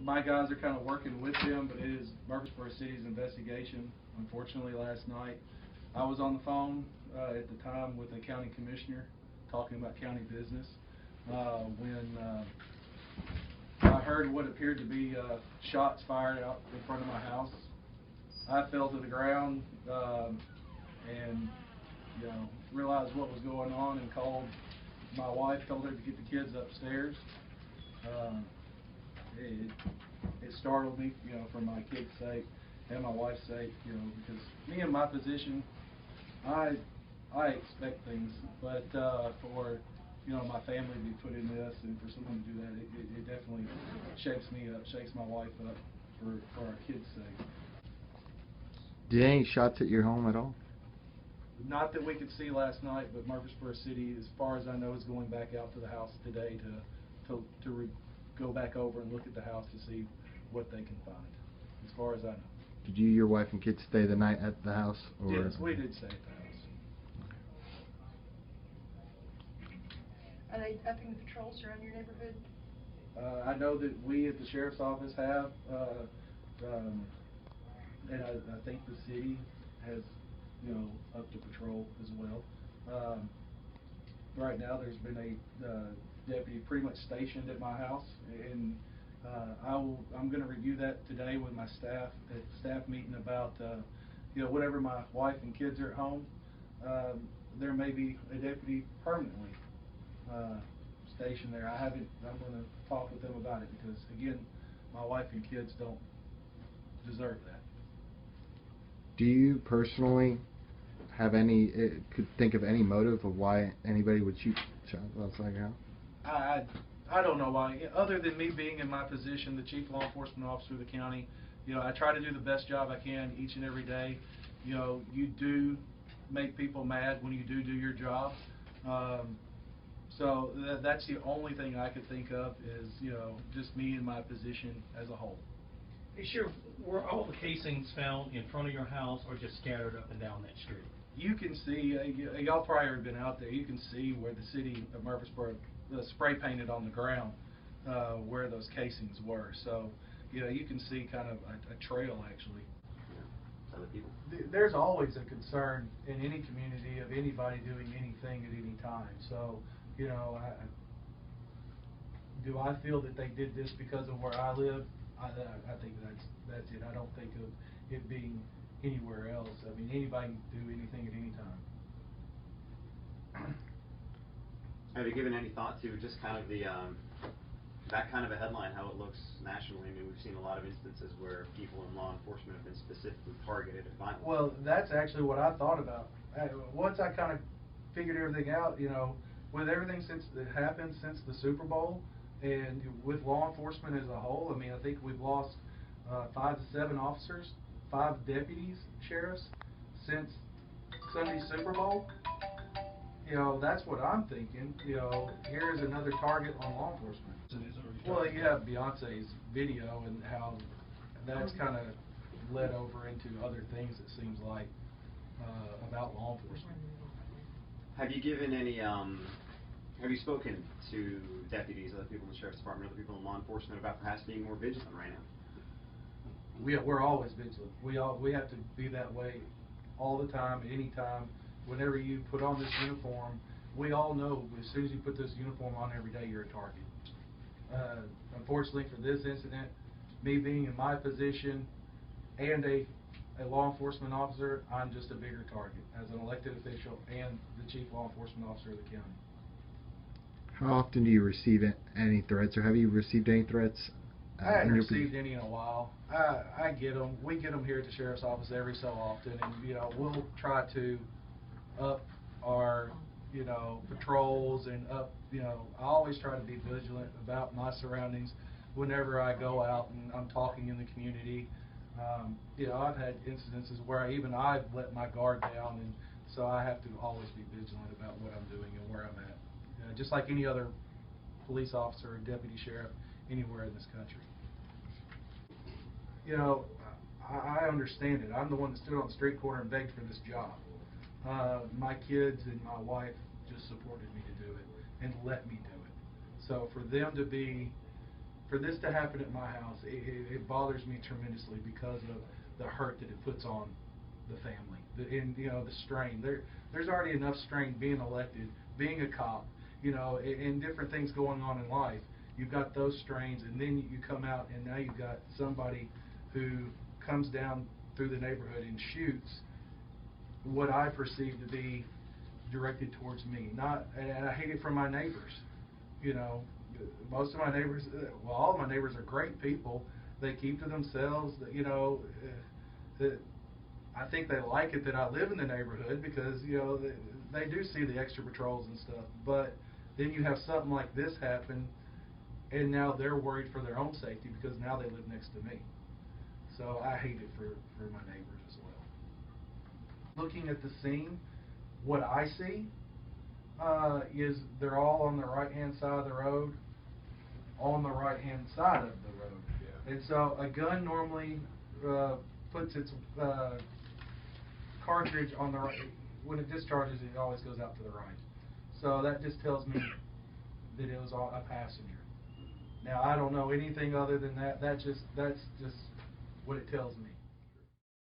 My guys are kind of working with them, but it is Murfreesboro City's investigation. Unfortunately, last night I was on the phone at the time with a county commissioner talking about county business when I heard what appeared to be shots fired out in front of my house. I fell to the ground and realized what was going on and called my wife, told her to get the kids upstairs. It startled me, for my kids' sake and my wife's sake, because me in my position, I expect things, but for my family to be put in this and for someone to do that, it definitely shakes me up, shakes my wife up for our kids' sake. Did any shots at your home at all? Not that we could see last night, but Murfreesboro City, as far as I know, is going back out to the house today to go back over and look at the house to see what they can find, as far as I know. Did you, your wife, and kids stay the night at the house? Or? Yes, we did stay at the house. Are they upping the patrols around your neighborhood? I know that we at the sheriff's office have, and I think the city has, upped the patrol as well. Right now, there's been a deputy pretty much stationed at my house, and I'm going to review that today with my staff at staff meeting about, whenever my wife and kids are at home, there may be a deputy permanently stationed there. I'm going to talk with them about it because, again, my wife and kids don't deserve that. Do you personally have could think of any motive of why anybody would shoot shots outside your house? I don't know why, other than me being in my position, the chief law enforcement officer of the county. I try to do the best job I can each and every day. You do make people mad when you do your job. So that's the only thing I could think of is, just me in my position as a whole. Hey, Sheriff, were all the casings found in front of your house or just scattered up and down that street? You can see, y'all probably have been out there, you can see where the city of Murfreesboro spray painted on the ground where those casings were. So, you can see kind of a trail actually. Other people? There's always a concern in any community of anybody doing anything at any time. So, do I feel that they did this because of where I live? I think that's it. I don't think of it being anywhere else. I mean, anybody can do anything at any time. Have you given any thought to just kind of the that kind of a headline, how it looks nationally? I mean, we've seen a lot of instances where people in law enforcement have been specifically targeted at violence. Well, that's actually what I thought about. Once I kind of figured everything out, with everything since it happened since the Super Bowl, and with law enforcement as a whole, I mean, I think we've lost 5 to 7 officers, 5 deputies, sheriffs, since Sunday's Super Bowl. That's what I'm thinking. Here's another target on law enforcement. Well, you have Beyonce's video and how that's kind of led over into other things, it seems like, about law enforcement. Have you given any, have you spoken to deputies, other people in the sheriff's department, other people in law enforcement about perhaps being more vigilant right now? We're always vigilant. We have to be that way all the time, any time. Whenever you put on this uniform, we all know as soon as you put this uniform on every day, you're a target. Unfortunately for this incident, me being in my position and a law enforcement officer, I'm just a bigger target as an elected official and the chief law enforcement officer of the county. How often do you receive any threats, or have you received any threats? I haven't received any in a while. I get them. We get them here at the sheriff's office every so often, and we'll try to up our patrols and up. I always try to be vigilant about my surroundings whenever I go out and I'm talking in the community. I've had incidences where I've let my guard down, and so I have to always be vigilant about what I'm doing and where I'm at. Just like any other police officer or deputy sheriff anywhere in this country. I understand it. I'm the one that stood on the street corner and begged for this job. My kids and my wife just supported me to do it and let me do it. So for them to be for this to happen at my house, it bothers me tremendously because of the hurt that it puts on the family, and the strain. There's already enough strain being elected, being a cop, and different things going on in life. You've got those strains, and then you come out, and now you've got somebody who comes down through the neighborhood and shoots what I perceive to be directed towards me. And I hate it from my neighbors. Most of my neighbors, well, all of my neighbors are great people. They keep to themselves. I think they like it that I live in the neighborhood because they do see the extra patrols and stuff. But then you have something like this happen, and now they're worried for their own safety because now they live next to me. So I hate it for my neighbors as well. Looking at the scene, what I see is they're all on the right-hand side of the road, on the right-hand side of the road. Yeah. And so a gun normally puts its cartridge on the right. When it discharges, it always goes out to the right. So that just tells me that it was a passenger. Now I don't know anything other than that. That's just what it tells me.